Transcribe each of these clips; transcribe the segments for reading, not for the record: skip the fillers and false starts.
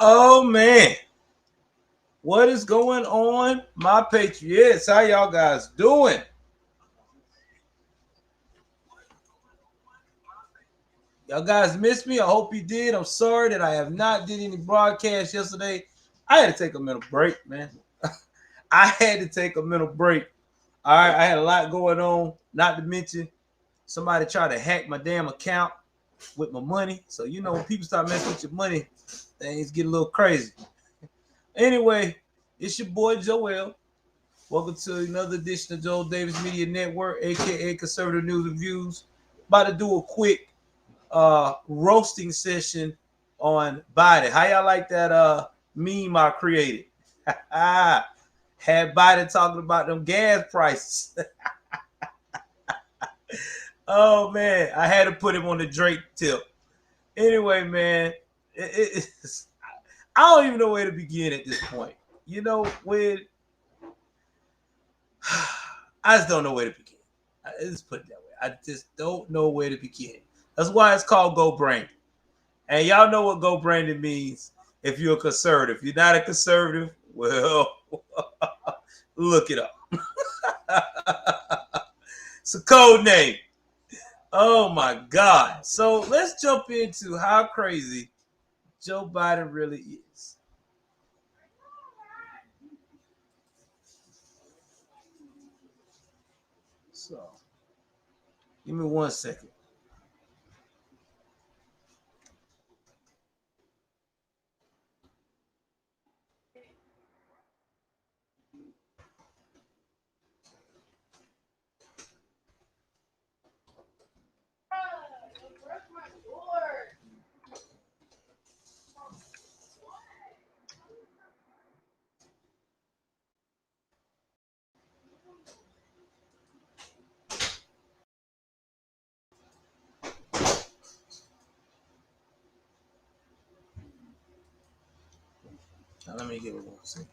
Oh man, what is going on, my Patriots? How y'all guys doing? Y'all guys missed me. I hope you did. I'm sorry that I have not did any broadcast yesterday. I had to take a mental break, man. I had to take a mental break. All right, I had a lot going on. Not to mention, somebody tried to hack my damn account with my money. So when people start messing with your money, things get a little crazy. Anyway, it's your boy Joel. Welcome to another edition of Joel Davis Media Network, aka Conservative News and Views. About to do a quick roasting session on Biden. How y'all like that meme I created? Had Biden talking about them gas prices. Oh man, I had to put him on the Drake tip. Anyway, man, it's, I don't even know where to begin at this point. When I just don't know where to begin. Let's put it that way. I just don't know where to begin. That's why it's called Go Brandon. And y'all know what Go Brandon means if you're a conservative. If you're not a conservative, well, look it up. It's a code name. Oh my God. So let's jump into how crazy Joe Biden really is. So give me 1 second. Now, let me give it 1 second.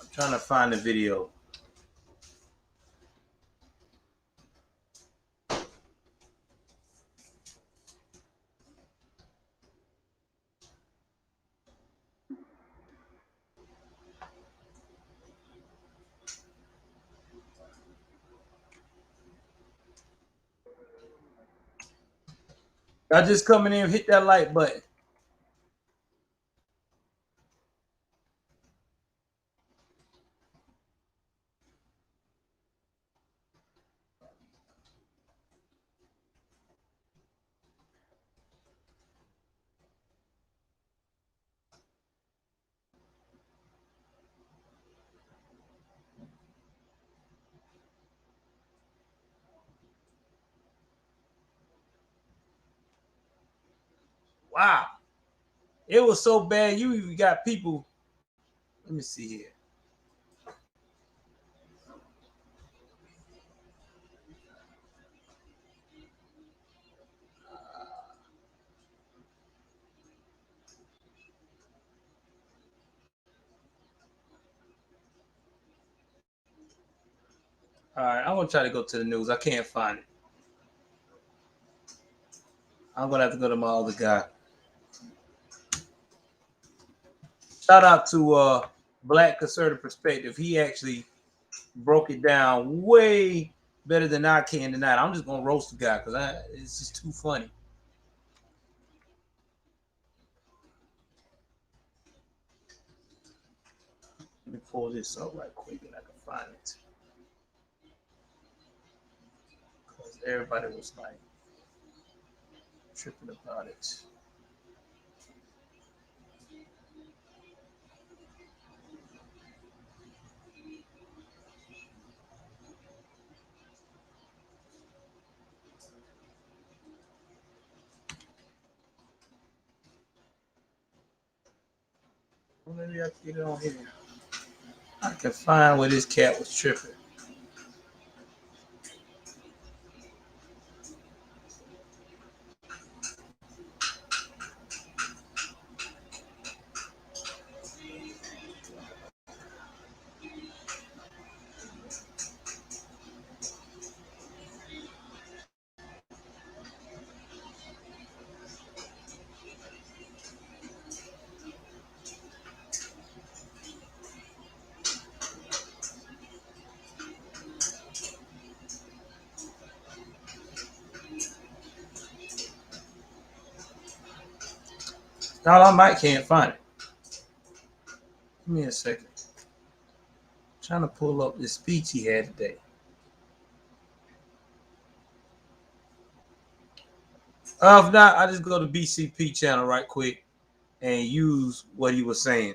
I'm trying to find the video. Y'all just coming in, hit that like button. Wow. It was so bad. You even got people. Let me see here. All right, I'm gonna try to go to the news. I can't find it. I'm gonna have to go to my other guy. Shout out to Black Conservative Perspective. He actually broke it down way better than I can tonight. I'm just gonna roast the guy because it's just too funny. Let me pull this up right quick and I can find it. Because everybody was like tripping about it. Well, maybe I can get it on here. I can find where this cat was tripping. No, I might can't find it. Give me a second. I'm trying to pull up this speech he had today. If not, I just go to BCP channel right quick and use what he was saying.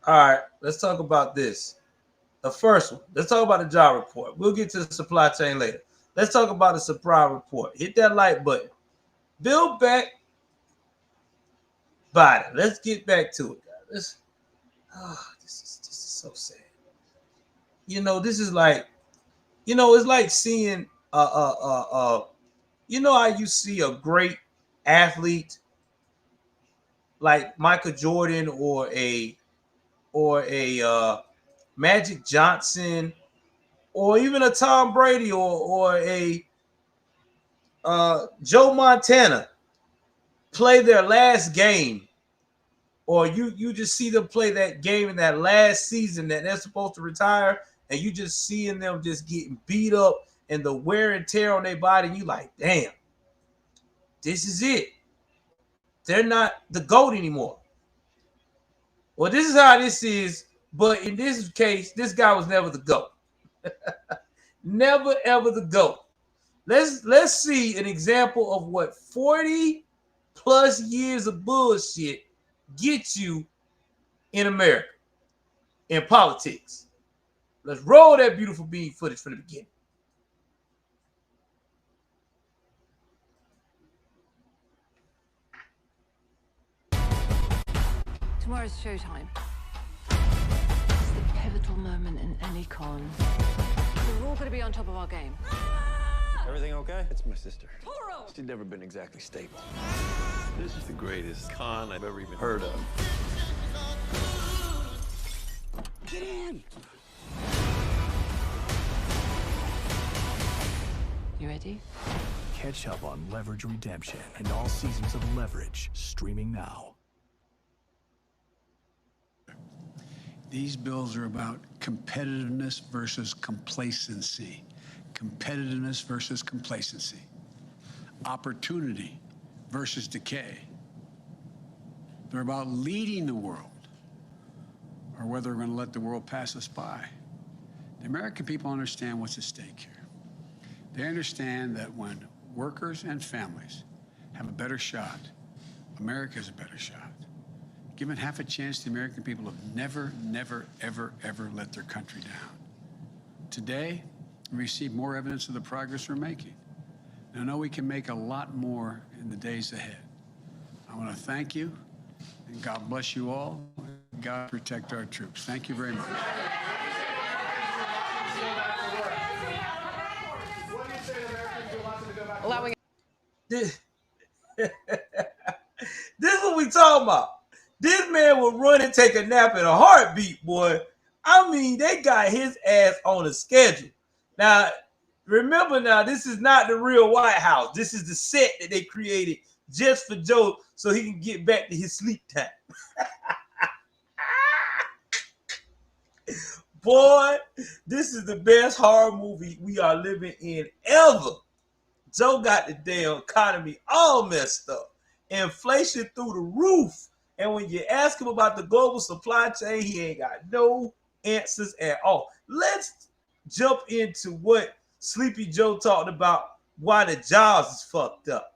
All right, let's talk about this. The first one. Let's talk about the job report. We'll get to the supply chain later. Let's talk about the supply report. Hit that like button. Build back Biden. Let's get back to it, guys. This is so sad. This is like, it's like seeing how you see a great athlete like Michael Jordan or a Magic Johnson or even a Tom Brady or a Joe Montana play their last game, or you just see them play that game in that last season that they're supposed to retire, and you just seeing them just getting beat up and the wear and tear on their body. You like, damn, this is it. They're not the GOAT anymore. Well, this is how this is, but in this case, this guy was never the GOAT. Never ever the GOAT. Let's see an example of what 40 plus years of bullshit gets you in America, in politics. Let's roll that beautiful bean footage from the beginning. Tomorrow's showtime. It's the pivotal moment in any con. We're all going to be on top of our game. Everything okay? It's my sister. Toro! She's never been exactly stable. This is the greatest con I've ever even heard of. Get in! You ready? Catch up on Leverage Redemption and all seasons of Leverage, streaming now. These bills are about competitiveness versus complacency. Competitiveness versus complacency. Opportunity versus decay. They're about leading the world, or whether we're going to let the world pass us by. The American people understand what's at stake here. They understand that when workers and families have a better shot, America has a better shot. Given half a chance, the American people have never, ever let their country down. Today, we receive more evidence of the progress we're making. And I know we can make a lot more in the days ahead. I want to thank you, and God bless you all. God protect our troops. Thank you very much. Allowing This is what we talking about. This man would run and take a nap in a heartbeat, boy. I mean, they got his ass on a schedule. Now, remember now, this is not the real White House. This is the set that they created just for Joe so he can get back to his sleep time. Boy, this is the best horror movie we are living in ever. Joe got the damn economy all messed up. Inflation through the roof. And when you ask him about the global supply chain, he ain't got no answers at all. Let's jump into what Sleepy Joe talked about, why the jobs is fucked up.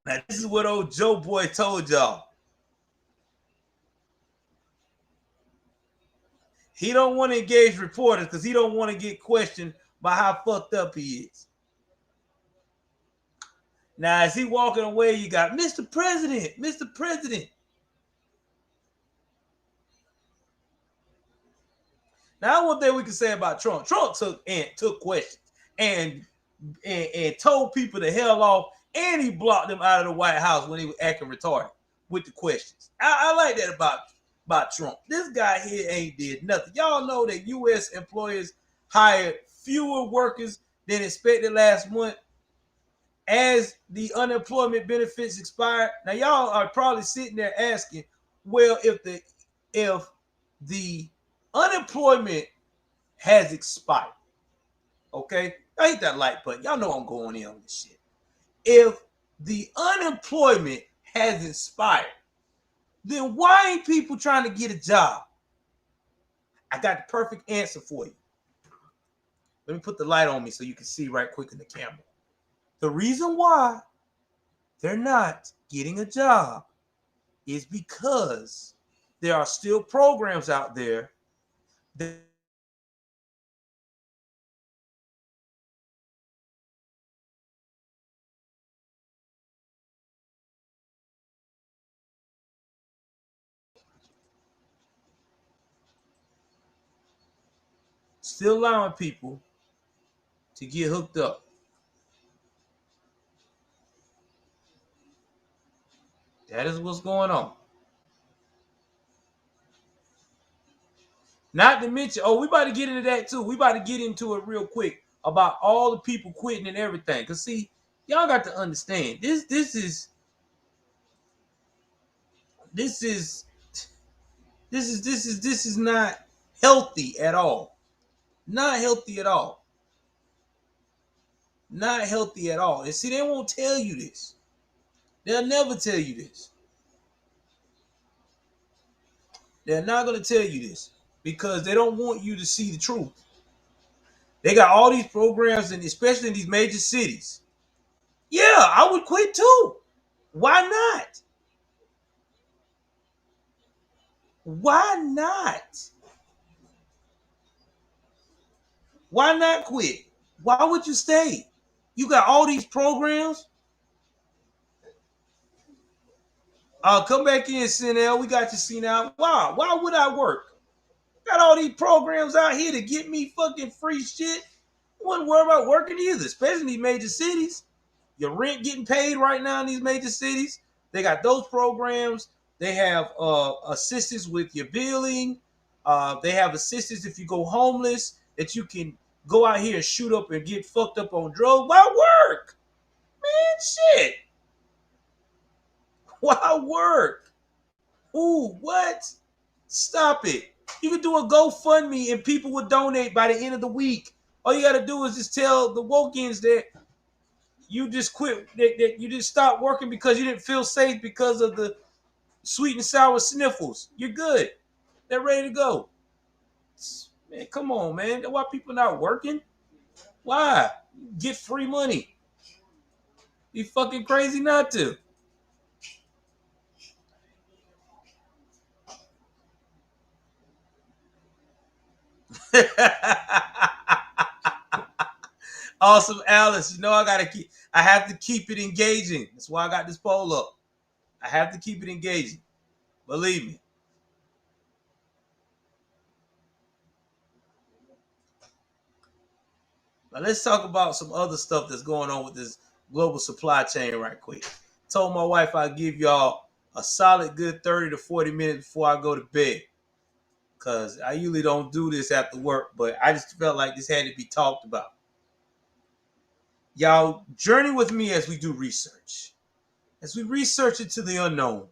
Now, this is what old Joe Boy told y'all. He don't want to engage reporters because he don't want to get questioned by how fucked up he is. Now, as he walking away, you got Mr. President, Mr. President. Now, one thing we can say about Trump, Trump took questions and told people to hell off, and he blocked them out of the White House when he was acting retarded with the questions. I like that about Trump. This guy here ain't did nothing. Y'all know that U.S. employers hired fewer workers than expected last month as the unemployment benefits expired. Now, y'all are probably sitting there asking, well, if the unemployment has expired, okay? I hit that like button. Y'all know I'm going in on this shit. If the unemployment has expired, then why ain't people trying to get a job? I got the perfect answer for you. Let me put the light on me so you can see right quick in the camera. The reason why they're not getting a job is because there are still programs out there that still allowing people to get hooked up. That is what's going on. Not to mention, we about to get into that too. We about to get into it real quick about all the people quitting and everything. Cause see, y'all got to understand this is not healthy at all. Not healthy at all. Not healthy at all. And see, they won't tell you this. They'll never tell you this. They're not going to tell you this because they don't want you to see the truth. They got all these programs, and especially in these major cities. Yeah, I would quit too. Why not? Why not? Why not quit? Why would you stay? You got all these programs. Come back in, CNL. We got you, see now. Wow, why would I work? Got all these programs out here to get me fucking free shit. Wouldn't worry about working either, especially in these major cities. Your rent getting paid right now in these major cities. They got those programs. They have assistance with your billing. They have assistance if you go homeless, that you can go out here and shoot up and get fucked up on drugs. Why work? Man, shit. Why work? Ooh, what? Stop it. You could do a GoFundMe and people would donate by the end of the week. All you got to do is just tell the woke-ins that you just quit, that you just stopped working because you didn't feel safe because of the sweet and sour sniffles. You're good. They're ready to go. Man, come on, man. Why people not working? Why? Get free money. You fucking crazy not to. Awesome, Alice. You know I have to keep it engaging. That's why I got this poll up. I have to keep it engaging. Believe me. Now let's talk about some other stuff that's going on with this global supply chain right quick. Told my wife I'd give y'all a solid good 30 to 40 minutes before I go to bed. Because I usually don't do this after work, but I just felt like this had to be talked about. Y'all journey with me as we do research. As we research into the unknown.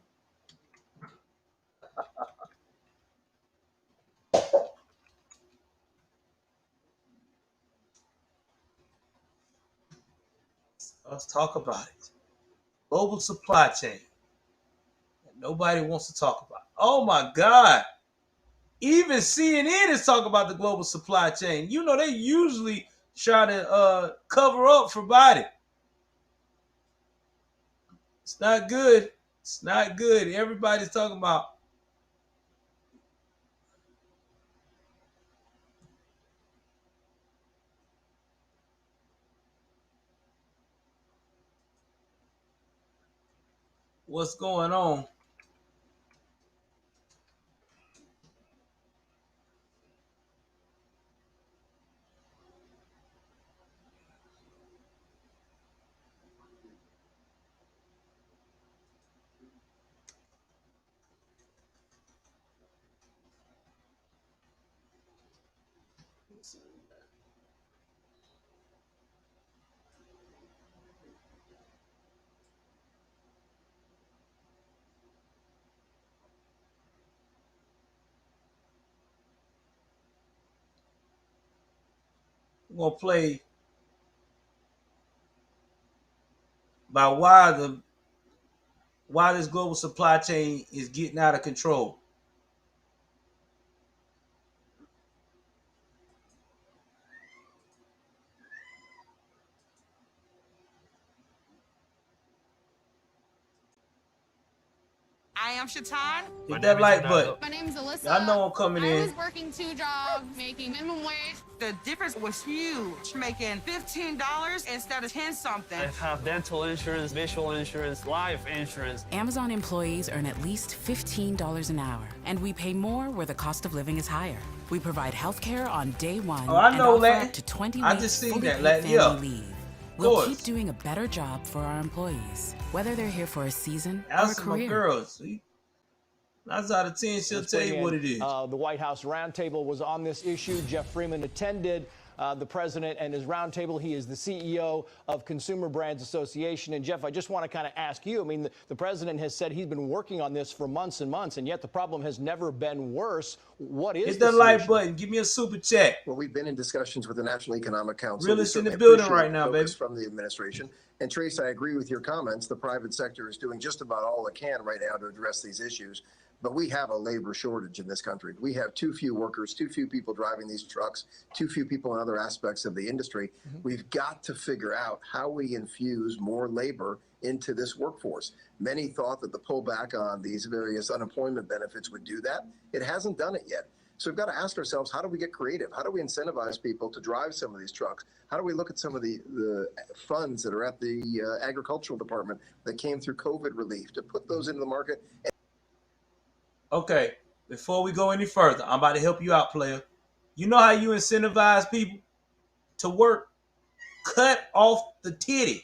Let's talk about it. Global supply chain. Nobody wants to talk about it. Oh my God. Even CNN is talking about the global supply chain. You know, they usually try to cover up for Biden. It's not good. It's not good. Everybody's talking about what's going on. We're gonna play by why this global supply chain is getting out of control. I am Shatan. Hit that like button. My name's Alyssa. Y'all know I'm coming I in. was working 2 jobs, making minimum wage. The difference was huge. Making $15 instead of 10 something. I have dental insurance, visual insurance, life insurance. Amazon employees earn at least $15 an hour, and we pay more where the cost of living is higher. We provide health care on day one Oh, I know, and offer Latin. up to 20 I weeks just seen fully that, paid Latin. family Yeah. leave. We'll course. keep doing a better job for our employees, whether they're here for a season or a That's my career. girls. See? 9 out of 10, she'll tell you what it is. The White House roundtable was on this issue. Jeff Freeman attended the president and his roundtable. He is the CEO of Consumer Brands Association. And Jeff, I just want to kind of ask you, I mean, the president has said he's been working on this for months and months, and yet the problem has never been worse. What is Hit the that like solution? button. Give me a super chat. Well, we've been in discussions with the National Economic Council. Realist We in the certainly building appreciate right now, focus baby. from the administration. And Trace, I agree with your comments. The private sector is doing just about all it can right now to address these issues. But we have a labor shortage in this country. We have too few workers, too few people driving these trucks, too few people in other aspects of the industry. We've got to figure out how we infuse more labor into this workforce. Many thought that the pullback on these various unemployment benefits would do that. It hasn't done it yet. So we've got to ask ourselves, how do we get creative? How do we incentivize people to drive some of these trucks? How do we look at some of the funds that are at the agricultural department that came through COVID relief to put those into the market? Okay, before we go any further, I'm about to help you out, player. You know how you incentivize people to work? Cut off the titty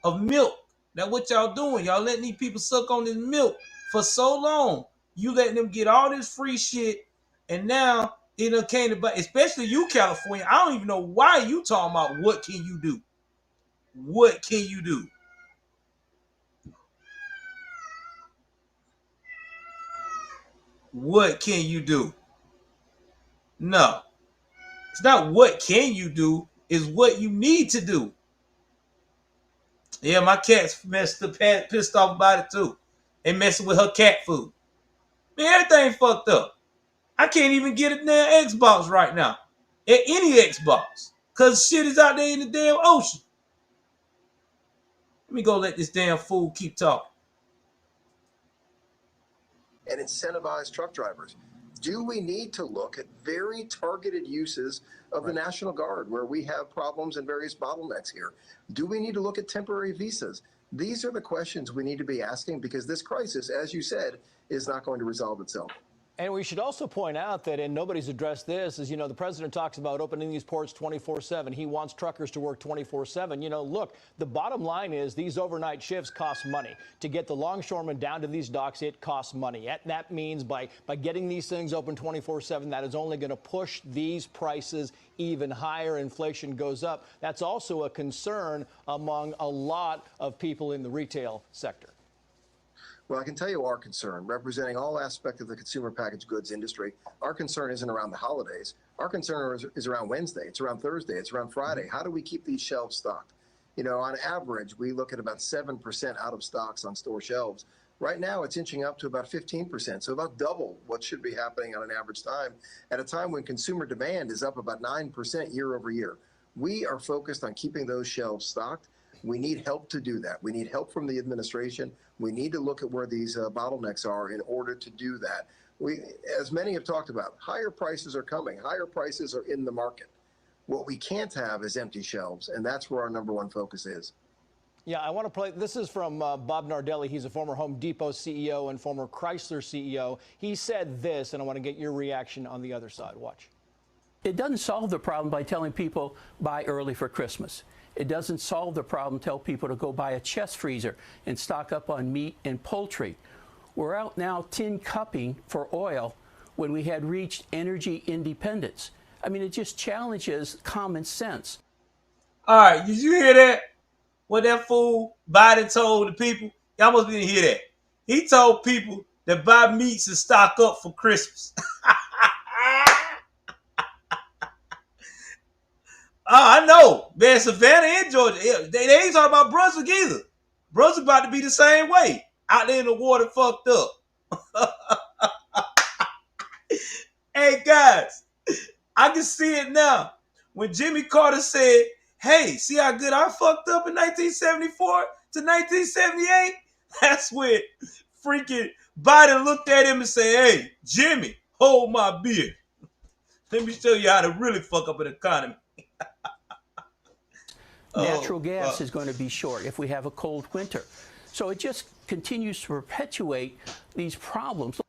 of milk. That's what y'all doing. Y'all letting these people suck on this milk for so long. You letting them get all this free shit, and now it done came to, but especially you, California. I don't even know why you talking about what can you do. What can you do? What can you do? No. It's not what can you do, it's what you need to do. Yeah, my cat's pissed off about it too. They messing with her cat food. Man, everything fucked up. I can't even get a damn Xbox right now. At any Xbox. Because shit is out there in the damn ocean. Let me go let this damn fool keep talking. And incentivize truck drivers. Do we need to look at very targeted uses of the National Guard where we have problems and various bottlenecks here? Do we need to look at temporary visas? These are the questions we need to be asking because this crisis, as you said, is not going to resolve itself. And we should also point out that, and nobody's addressed this, is, you know, the president talks about opening these ports 24/7. He wants truckers to work 24/7. You know, look, the bottom line is these overnight shifts cost money. To get the longshoremen down to these docks, it costs money. That means by getting these things open 24/7, that is only going to push these prices even higher. Inflation goes up. That's also a concern among a lot of people in the retail sector. Well, I can tell you our concern, representing all aspects of the consumer packaged goods industry. Our concern isn't around the holidays. Our concern is around Wednesday. It's around Thursday. It's around Friday. How do we keep these shelves stocked? You know, on average, we look at about 7% out of stocks on store shelves. Right now, it's inching up to about 15%, so about double what should be happening on an average time at a time when consumer demand is up about 9% year over year. We are focused on keeping those shelves stocked. We need help to do that. We need help from the administration. We need to look at where these bottlenecks are in order to do that. As many have talked about, higher prices are coming. Higher prices are in the market. What we can't have is empty shelves, and that's where our number one focus is. Yeah, I want to play. This is from Bob Nardelli. He's a former Home Depot CEO and former Chrysler CEO. He said this, and I want to get your reaction on the other side. Watch. It doesn't solve the problem by telling people buy early for Christmas. It doesn't solve the problem, tell people to go buy a chest freezer and stock up on meat and poultry. We're out now tin cupping for oil when we had reached energy independence. I mean, it just challenges common sense. All right, did you hear that? What that fool Biden told the people? Y'all must didn't hear that. He told people that buy meats and stock up for Christmas. I know, man. Savannah and Georgia, they ain't talking about Brunswick either. Brunswick about to be the same way. Out there in the water, fucked up. Hey, guys, I can see it now. When Jimmy Carter said, hey, see how good I fucked up in 1974 to 1978? That's when freaking Biden looked at him and said, hey, Jimmy, hold my beer. Let me show you how to really fuck up an economy. Natural gas is going to be short if we have a cold winter. So it just continues to perpetuate these problems.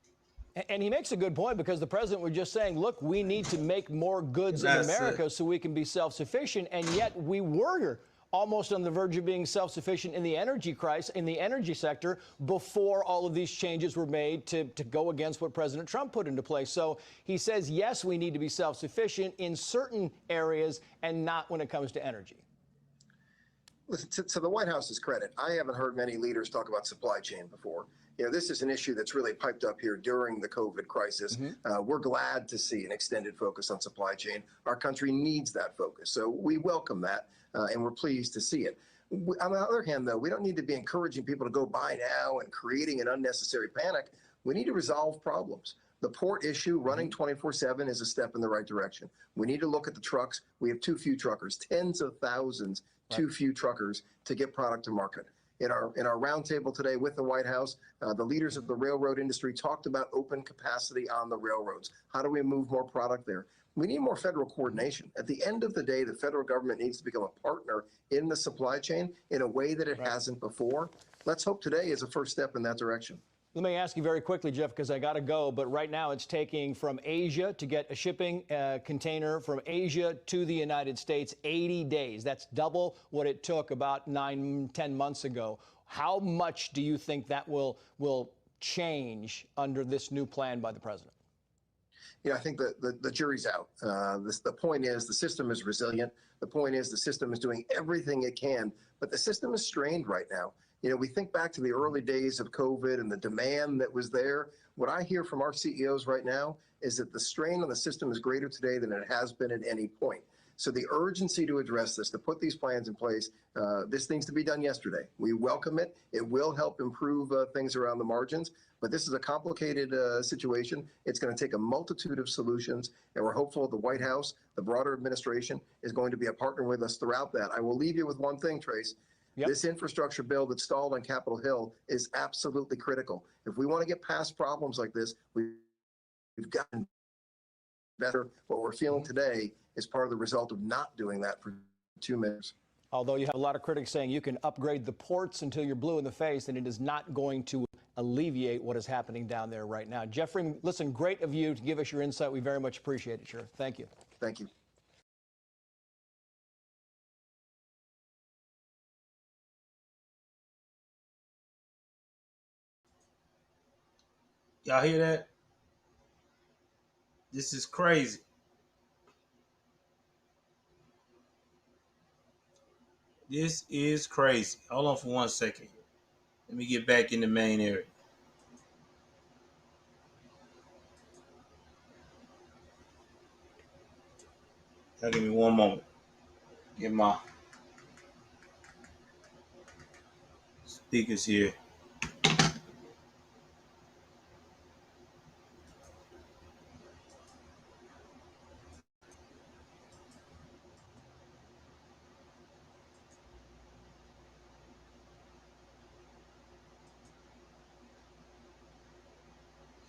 And he makes a good point, because the president was just saying, look, we need to make more goods in America so we can be self-sufficient. And yet we were almost on the verge of being self-sufficient in the energy crisis, in the energy sector, before all of these changes were made to go against what President Trump put into place. So he says, yes, we need to be self-sufficient in certain areas and not when it comes to energy. Listen, to the White House's credit, I haven't heard many leaders talk about supply chain before. You know, this is an issue that's really piped up here during the COVID crisis. We're glad to see an extended focus on supply chain. Our country needs that focus. So we welcome that, and we're pleased to see it. On the other hand, though, we don't need to be encouraging people to go buy now and creating an unnecessary panic. We need to resolve problems. The port issue, running 24/7, is a step in the right direction. We need to look at the trucks. We have too few truckers, tens of thousands, too few truckers to get product to market. In our roundtable today with the White House, the leaders of the railroad industry talked about open capacity on the railroads. How do we move more product there? We need more federal coordination. At the end of the day, the federal government needs to become a partner in the supply chain in a way that it hasn't before. Let's hope today is a first step in that direction. Let me ask you very quickly, Jeff, because I got to go, but right now it's taking from Asia to get a shipping container from Asia to the United States 80 days. That's double what it took about 9-10 months ago. How much do you think that will change under this new plan by the president? Yeah, I think the jury's out. The point is the system is resilient. The point is the system is doing everything it can, but the system is strained right now. You know, we think back to the early days of COVID and the demand that was there. What I hear from our CEOs right now is that the strain on the system is greater today than it has been at any point. So the urgency to address this, to put these plans in place, this needs to be done yesterday. We welcome it. It will help improve things around the margins, but this is a complicated situation. It's going to take a multitude of solutions, and we're hopeful the White House, the broader administration, is going to be a partner with us throughout that. I will leave you with one thing, Trace. This infrastructure bill that stalled on Capitol Hill is absolutely critical. If we want to get past problems like this, we've gotten better. What we're feeling today is part of the result of not doing that for 2 minutes. Although you have a lot of critics saying you can upgrade the ports until you're blue in the face, and it is not going to alleviate what is happening down there right now. Jeffrey, listen, great of you to give us your insight. We very much appreciate it, sure. Thank you. Thank you. Y'all hear that? This is crazy. This is crazy. Hold on for 1 second. Let me get back in the main area. Y'all give me one moment. Get my speakers here.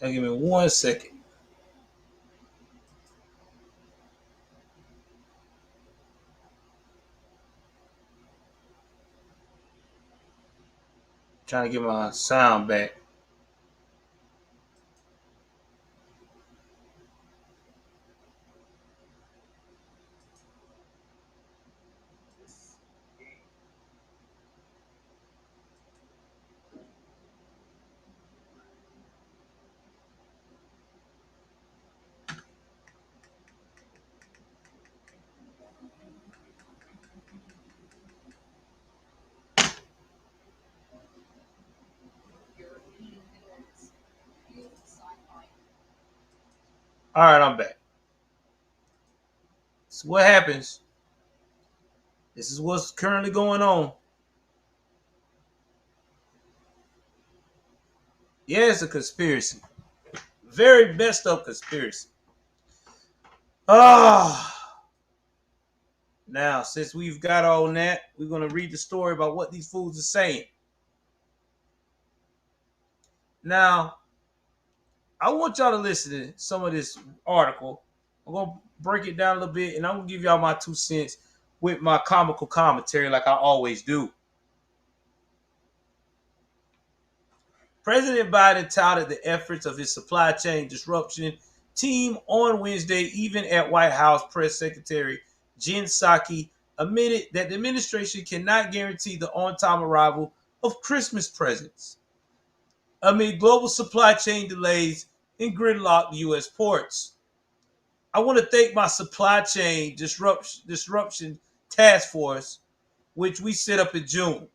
Y'all give me 1 second. Trying to get my sound back. All right, I'm back. So what happens? This is what's currently going on. Yeah, it's a conspiracy. Very messed up conspiracy. Now, since we've got all that, we're going to read the story about what these fools are saying. Now, I want y'all to listen to some of this article. I'm going to break it down a little bit, and I'm going to give y'all my 2 cents with my comical commentary like I always do. President Biden touted the efforts of his supply chain disruption team on Wednesday, even at White House Press Secretary Jen Psaki admitted that the administration cannot guarantee the on-time arrival of Christmas presents amid global supply chain delays and gridlocked U.S. ports. I want to thank my supply chain disruption task force, which we set up in June,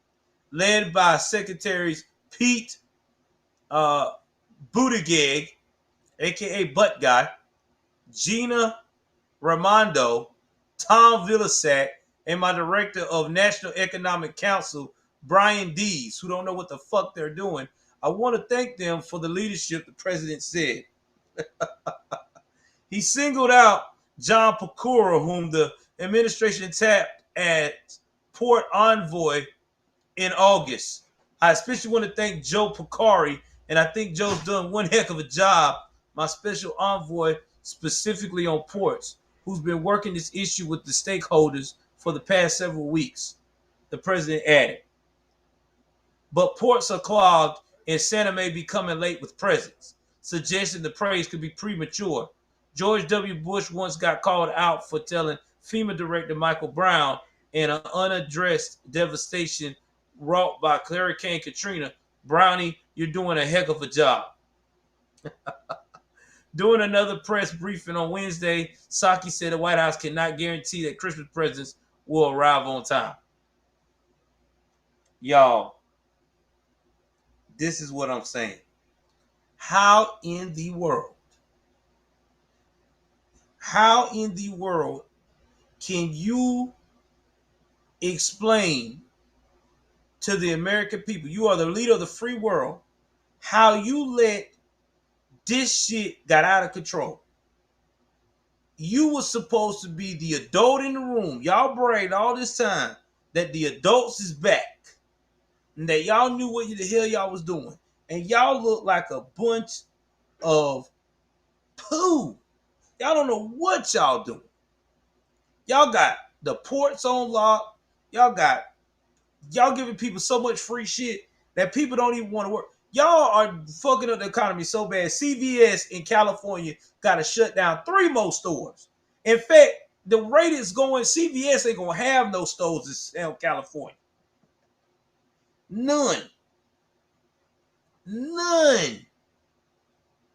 led by Secretaries Pete Buttigieg, aka Butt Guy, Gina Raimondo, Tom Vilsack, and my director of National Economic Council, Brian Dees, who don't know what the fuck they're doing. I want to thank them for the leadership the president said. He singled out John Pecora, whom the administration tapped at Port Envoy in August. I especially want to thank Joe Picari, and I think Joe's done one heck of a job, my special envoy specifically on ports, who's been working this issue with the stakeholders for the past several weeks, the president added. But ports are clogged and Santa may be coming late with presents, suggesting the praise could be premature. George W. Bush once got called out for telling FEMA Director Michael Brown in an unaddressed devastation wrought by Hurricane Katrina, "Brownie, you're doing a heck of a job." During another press briefing on Wednesday, Psaki said the White House cannot guarantee that Christmas presents will arrive on time. Y'all, this is what I'm saying. How in the world can you explain to the American people, you are the leader of the free world, how you let this shit got out of control? You were supposed to be the adult in the room. Y'all bragged all this time that the adults is back and that y'all knew what the hell y'all was doing. And y'all look like a bunch of poo. Y'all don't know what y'all doing. Y'all got the ports on lock. Y'all giving people so much free shit that people don't even want to work. Y'all are fucking up the economy so bad. CVS in California got to shut down 3 more stores. In fact, the rate is going, CVS ain't going to have no stores in California. None.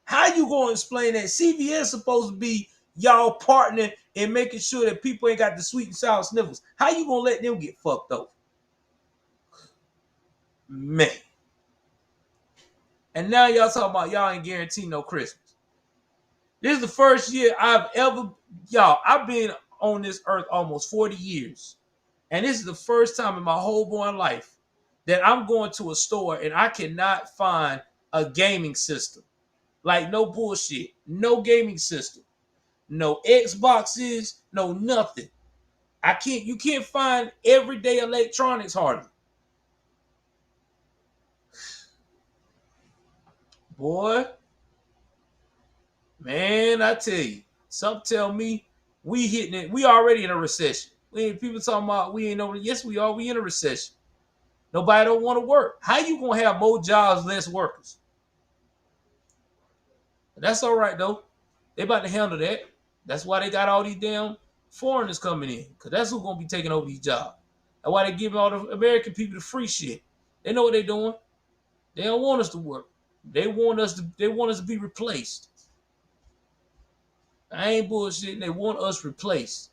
How you going to explain that? CVS supposed to be y'all partner in making sure that people ain't got the sweet and sour sniffles. How you going to let them get fucked over? Man. And now y'all talking about y'all ain't guaranteed no Christmas. This is the first year I've been on this earth almost 40 years. And this is the first time in my whole born life that I'm going to a store and I cannot find a gaming system. Like, no bullshit. No gaming system. No Xboxes, no nothing. You can't find everyday electronics hardly. Boy, man, I tell you, some tell me we hitting it. We already in a recession. People talking about we ain't over. Yes, we are. We in a recession. Nobody don't want to work. How you gonna have more jobs, less workers? But that's all right though. They about to handle that. That's why they got all these damn foreigners coming in, because that's who's gonna be taking over these jobs. That's why they giving all the American people the free shit. They know what they're doing. They don't want us to work. They want us to be replaced. I ain't bullshitting. They want us replaced.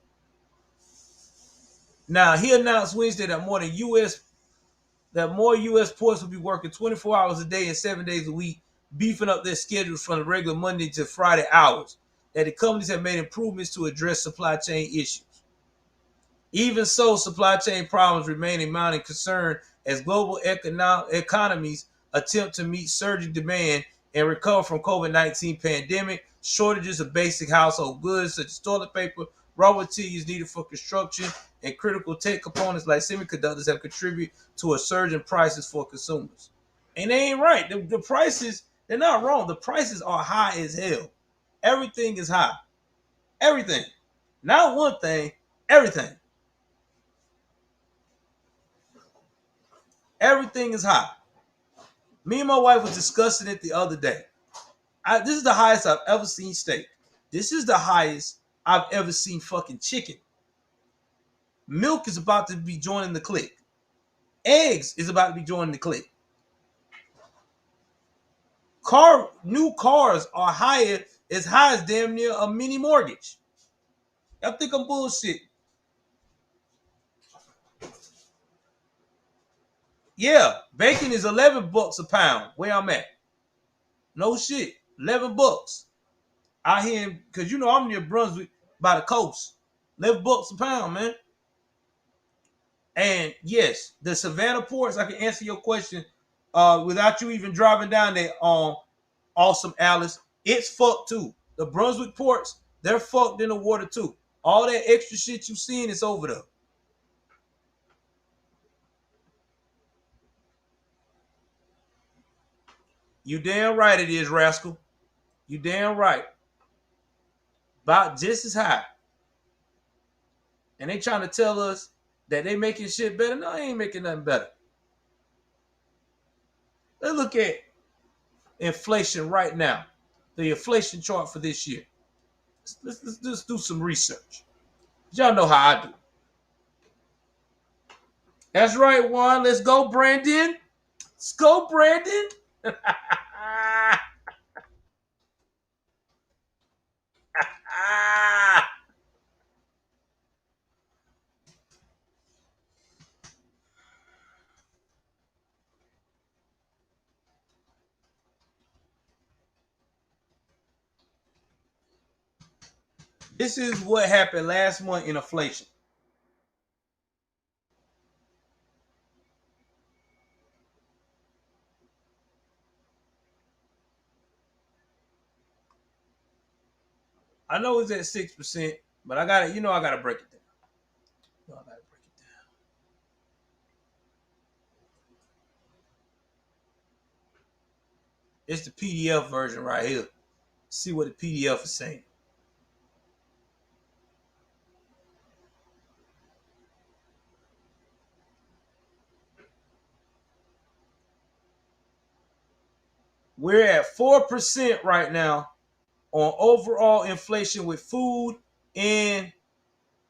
Now, he announced Wednesday that more U.S. ports will be working 24 hours a day and 7 days a week, beefing up their schedules from the regular Monday to Friday hours. that the companies have made improvements to address supply chain issues. Even so, supply chain problems remain a mounting concern as global economies attempt to meet surging demand and recover from COVID-19 pandemic. Shortages of basic household goods such as toilet paper, raw materials needed for construction, and critical tech components like semiconductors have contributed to a surge in prices for consumers. And they ain't right. The prices, they're not wrong. The prices are high as hell. Everything is high. Everything. Not one thing, everything. Everything is high. Me and my wife was discussing it the other day. This is the highest I've ever seen steak. This is the highest I've ever seen fucking chicken. Milk is about to be joining the clique. Eggs is about to be joining the clique. New cars are as high as damn near a mini mortgage. Y'all think I'm bullshit? Yeah, bacon is $11 a pound where I'm at. No shit, $11 out here, because you know I'm near Brunswick by the coast. $11 a pound, man. And yes, the Savannah ports, I can answer your question without you even driving down there on Awesome Alice. It's fucked too. The Brunswick ports, they're fucked in the water too. All that extra shit you seen is over there. You damn right it is, rascal. You damn right. About just as high. And they trying to tell us that they making shit better. No, they ain't making nothing better. Let's look at inflation right now. The inflation chart for this year. Let's just do some research. Y'all know how I do. That's right, Juan. Let's go, Brandon. Let's go, Brandon. This is what happened last month in inflation. I know it's at 6%, but I gotta, I gotta break it down. It's the PDF version right here. See what the PDF is saying. We're at 4% right now on overall inflation with food and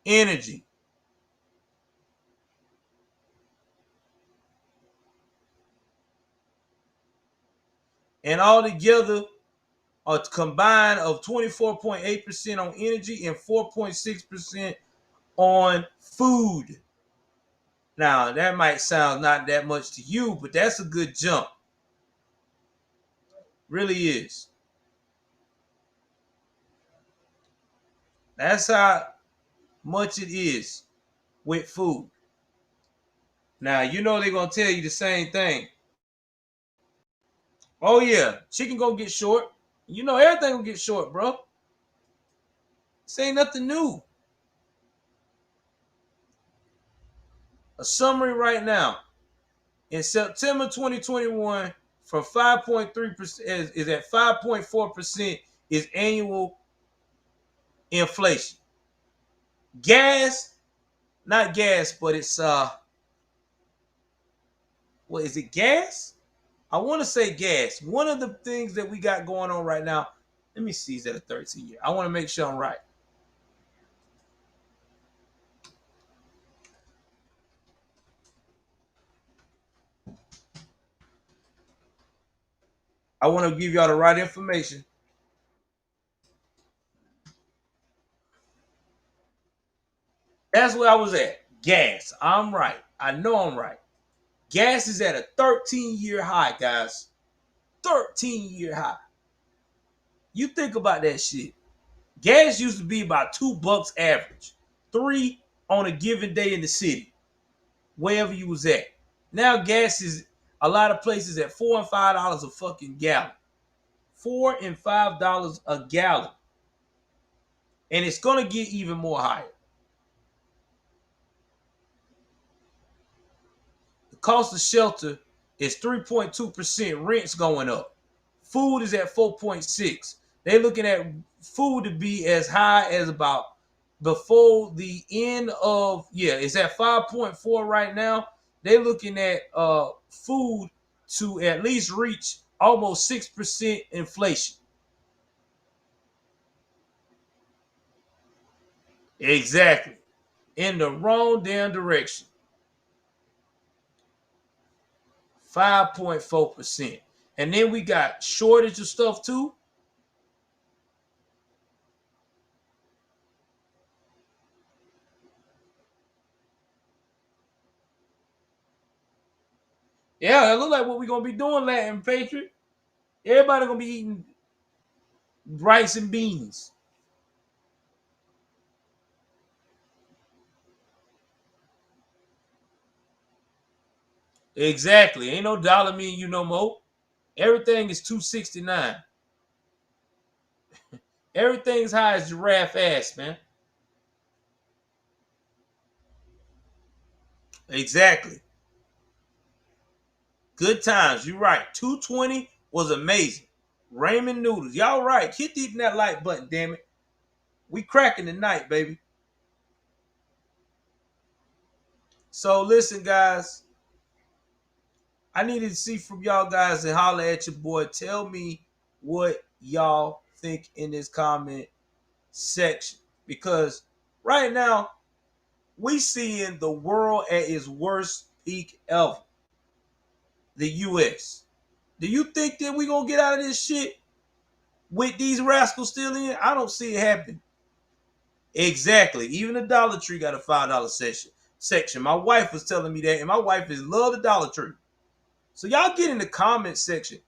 energy. And all together, a combined of 24.8% on energy and 4.6% on food. Now, that might sound not that much to you, but that's a good jump. Really is. That's how much it is with food. Now, you know they're going to tell you the same thing. Oh, yeah, chicken going to get short. You know everything going to get short, bro. This ain't nothing new. A summary right now. In September 2021, from 5.3% is at 5.4% is annual inflation. Gas, not gas, but it's what is it, gas? I want to say gas. One of the things that we got going on right now, let me see, is that a 13 year? I want to make sure I'm right. I want to give y'all the right information. That's where I was at. Gas. I'm right. I know I'm right. Gas is at a 13-year high, guys. 13-year high. You think about that shit. Gas used to be about $2 average, $3 on a given day in the city, wherever you was at. Now gas is a lot of places at $4 and $5 a fucking gallon. $4 and $5 a gallon. And it's gonna get even more higher. The cost of shelter is 3.2%. Rent's going up. Food is at 4.6. They're looking at food to be as high as about before the end of, it's at 5.4 right now. They're looking at food to at least reach almost 6% inflation. Exactly. In the wrong damn direction. 5.4%. And then we got shortage of stuff too. Yeah, it look like what we're gonna be doing, Latin Patriot. Everybody gonna be eating rice and beans. Exactly. Ain't no dollar me and you no more. Everything is $2.69. Everything's high as giraffe ass, man. Exactly. Good times. You're right. 220 was amazing. Ramen noodles. Y'all right. Hit that like button, damn it. We cracking tonight, baby. So listen, guys. I needed to see from y'all guys and holler at your boy. Tell me what y'all think in this comment section. Because right now, we seeing the world at its worst peak ever. The U.S. Do you think that we gonna get out of this shit with these rascals still in? I don't see it happening. Exactly. Even the Dollar Tree got a $5 section. My wife was telling me that, and my wife is love the Dollar Tree. So y'all get in the comment section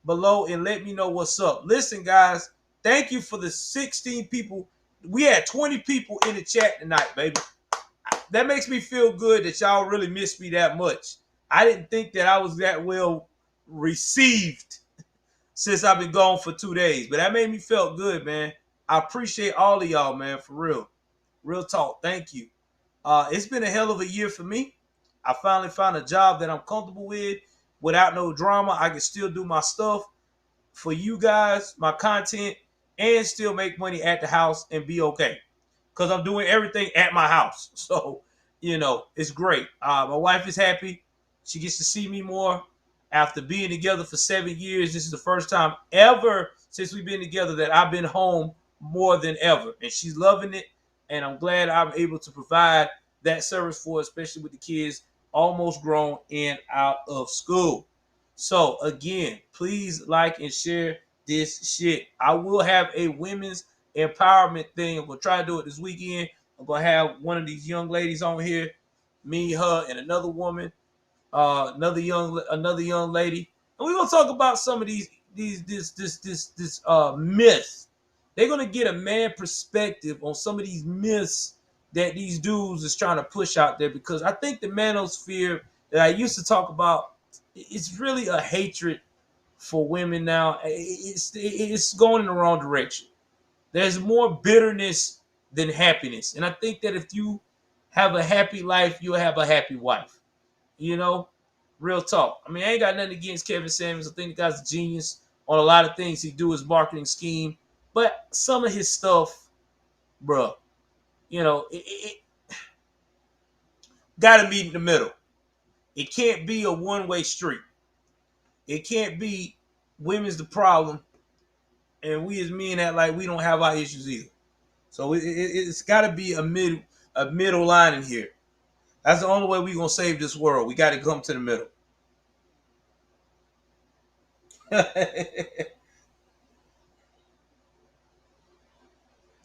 below and let me know what's up. Listen, guys, thank you for the 16 people. We had 20 people in the chat tonight, baby. That makes me feel good that y'all really missed me that much. I didn't think that I was that well received since I've been gone for 2 days. But that made me feel good, man. I appreciate all of y'all, man, for real. Real talk. Thank you. It's been a hell of a year for me. I finally found a job that I'm comfortable with without no drama. I can still do my stuff for you guys, my content, and still make money at the house and be okay. Because I'm doing everything at my house. So, it's great. My wife is happy. She gets to see me more. After being together for 7 years, this is the first time ever since we've been together that I've been home more than ever. And she's loving it. And I'm glad I'm able to provide that service for her, especially with the kids almost grown and out of school. So, again, please like and share this shit. I will have a women's empowerment thing. I'm going to try to do it this weekend. I'm going to have one of these young ladies on here, me, her, and another woman. Another young lady, and we're gonna talk about some of these myths. They're gonna get a man perspective on some of these myths that these dudes is trying to push out there. Because I think the manosphere that I used to talk about, it's really a hatred for women now. It's going in the wrong direction. There's more bitterness than happiness, and I think that if you have a happy life, you'll have a happy wife. Real talk. I mean, I ain't got nothing against Kevin Samuels. I think the guy's a genius on a lot of things he do, his marketing scheme. But some of his stuff, bro, it got to meet in the middle. It can't be a one-way street. It can't be women's the problem, and we as men act like we don't have our issues either. So it's got to be a middle line in here. That's the only way we're going to save this world. We got to come to the middle.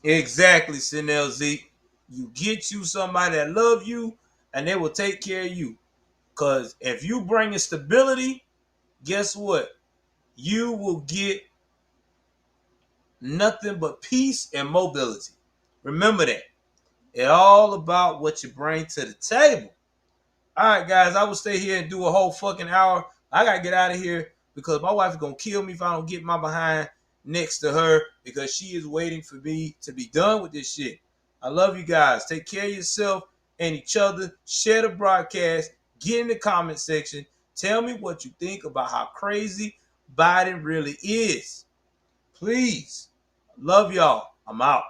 Exactly, Chanel Z. You get you somebody that love you, and they will take care of you. Because if you bring in stability, guess what? You will get nothing but peace and mobility. Remember that. It's all about what you bring to the table. All right, guys, I will stay here and do a whole fucking hour. I got to get out of here because my wife is going to kill me if I don't get my behind next to her because she is waiting for me to be done with this shit. I love you guys. Take care of yourself and each other. Share the broadcast. Get in the comment section. Tell me what you think about how crazy Biden really is. Please. Love y'all. I'm out.